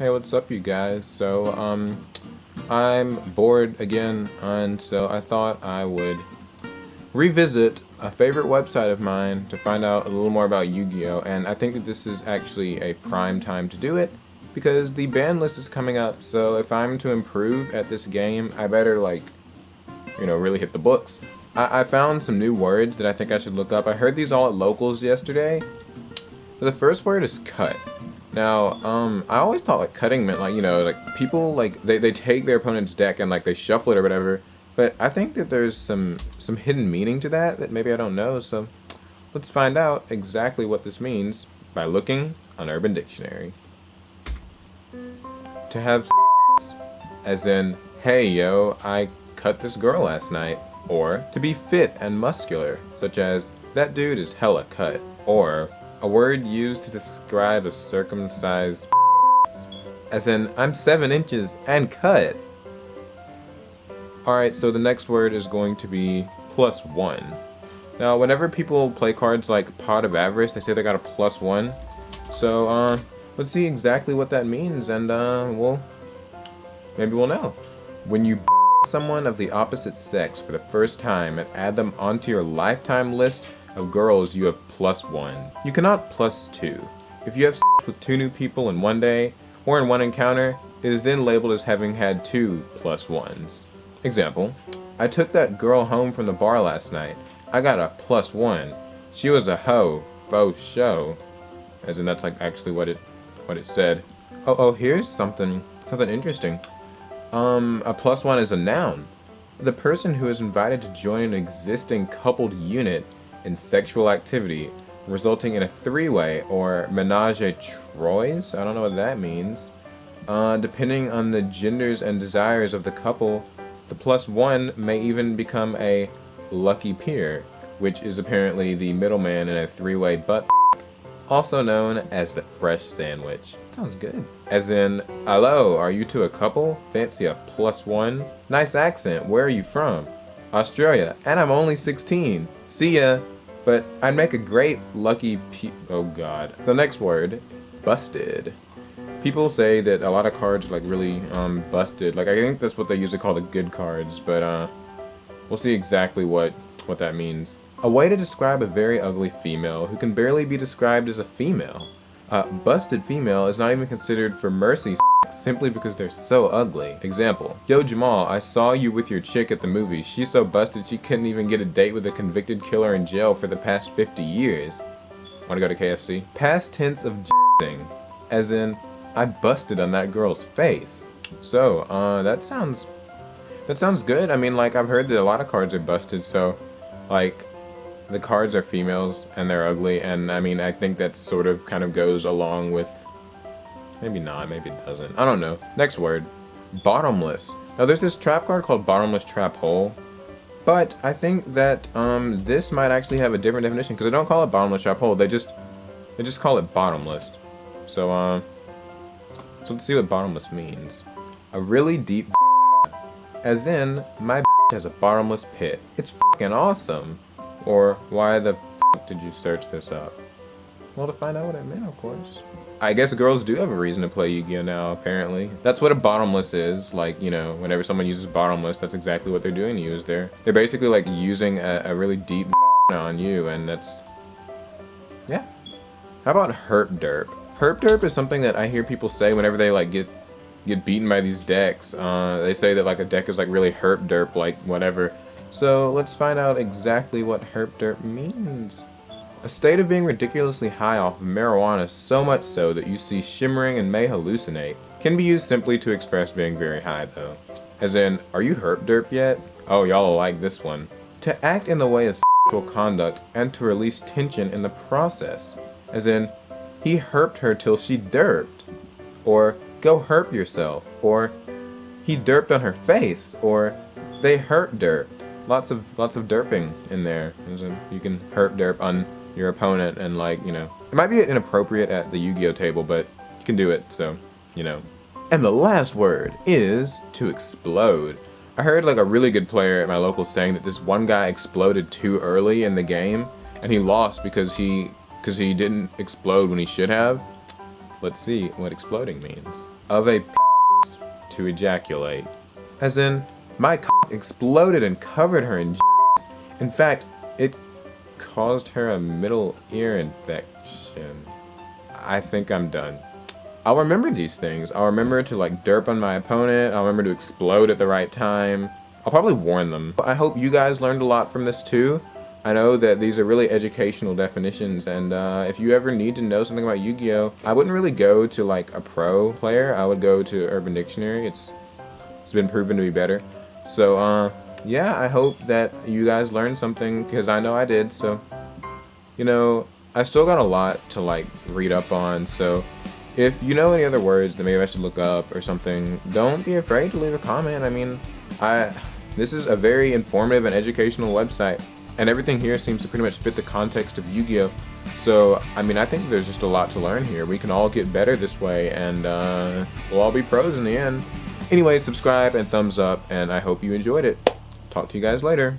Hey, what's up, you guys? I'm bored again, and so I thought I would revisit a favorite website of mine to find out a little more about Yu-Gi-Oh! And I think that this is actually a prime time to do it, because the ban list is coming up, so if I'm to improve at this game, I better, really hit the books. I found some new words that I think I should look up. I heard these all at locals yesterday. The first word is cut. Now, I always thought like cutting meant like people they take their opponent's deck and like they shuffle it or whatever. But I think that there's some hidden meaning to that maybe I don't know. So let's find out exactly what this means by looking on Urban Dictionary. To have as in, hey yo, I cut this girl last night. Or to be fit and muscular, such as that dude is hella cut. Or a word used to describe a circumcised as in, I'm 7 inches and cut. Alright, so the next word is going to be +1. Now, whenever people play cards like Pot of Avarice, they say they got a +1. So, let's see exactly what that means, and, maybe we'll know. When you someone of the opposite sex for the first time and add them onto your lifetime list of girls, you have +1. You cannot +2. If you have sex with 2 new people in one day, or in one encounter, it is then labeled as having had 2 +1s. Example, I took that girl home from the bar last night. I got a +1. She was a hoe, faux show. As in, that's like actually what it said. Oh, here's something interesting. A +1 is a noun. The person who is invited to join an existing coupled unit in sexual activity, resulting in a three-way or menage a trois. I don't know what that means. Depending on the genders and desires of the couple, the +1 may even become a lucky peer, which is apparently the middleman in a three-way butt, also known as the fresh sandwich. Sounds good. As in, hello, are you two a couple? Fancy a +1? Nice accent, where are you from? Australia, and I'm only 16. See ya. But I'd make a great lucky oh god. So next word, busted. People say that a lot of cards are like really busted. Like I think that's what they usually call the good cards, but we'll see exactly what that means. A way to describe a very ugly female who can barely be described as a female. Busted female is not even considered for mercy simply because they're so ugly. Example, yo Jamal, I saw you with your chick at the movies. She's so busted she couldn't even get a date with a convicted killer in jail for the past 50 years. Wanna go to KFC? Past tense of thing, as in, I busted on that girl's face. So, that sounds good. I mean, like, I've heard that a lot of cards are busted, so, like, the cards are females and they're ugly, and I mean, I think that sort of kind of goes along with, maybe not, maybe it doesn't. I don't know. Next word, bottomless. Now there's this trap card called Bottomless Trap Hole, but I think that this might actually have a different definition because they don't call it Bottomless Trap Hole. They just call it bottomless. So let's see what bottomless means. A really deep, as in my has a bottomless pit. It's fucking awesome. Or, why the f did you search this up? Well, to find out what it meant, of course. I guess girls do have a reason to play Yu-Gi-Oh! Now, apparently. That's what a bottomless is. Like, you know, whenever someone uses bottomless, that's exactly what they're doing to you. They're basically, like, using a really deep on you, and that's... yeah. How about herp derp? Herp derp is something that I hear people say whenever they, like, get beaten by these decks. They say that, like, a deck is, like, really herp derp, like, whatever. So let's find out exactly what herp derp means. A state of being ridiculously high off of marijuana, so much so that you see shimmering and may hallucinate. Can be used simply to express being very high though. As in, are you herp derp yet? Oh, y'all will like this one. To act in the way of sexual conduct and to release tension in the process. As in, he herped her till she derped. Or, go herp yourself. Or, he derped on her face. Or, they herp derped. Lots of derping in there. You can herp derp on your opponent and, like, you know. It might be inappropriate at the Yu-Gi-Oh! Table, but you can do it, so, you know. And the last word is to explode. I heard, like, a really good player at my local saying that this one guy exploded too early in the game, and he lost because he didn't explode when he should have. Let's see what exploding means. Of a to ejaculate. As in, my exploded and covered her in. In fact, it caused her a middle ear infection. I think I'm done. I'll remember these things. I'll remember to like derp on my opponent. I'll remember to explode at the right time. I'll probably warn them. I hope you guys learned a lot from this too. I know that these are really educational definitions, and if you ever need to know something about Yu-Gi-Oh, I wouldn't really go to like a pro player. I would go to Urban Dictionary. It's been proven to be better. So yeah, I hope that you guys learned something, because I know I did. So, you know, I still got a lot to like read up on. So if you know any other words that maybe I should look up or something, don't be afraid to leave a comment. I mean, this is a very informative and educational website, and everything here seems to pretty much fit the context of Yu-Gi-Oh! So, I mean, I think there's just a lot to learn here. We can all get better this way, and we'll all be pros in the end. Anyway, subscribe and thumbs up, and I hope you enjoyed it. Talk to you guys later.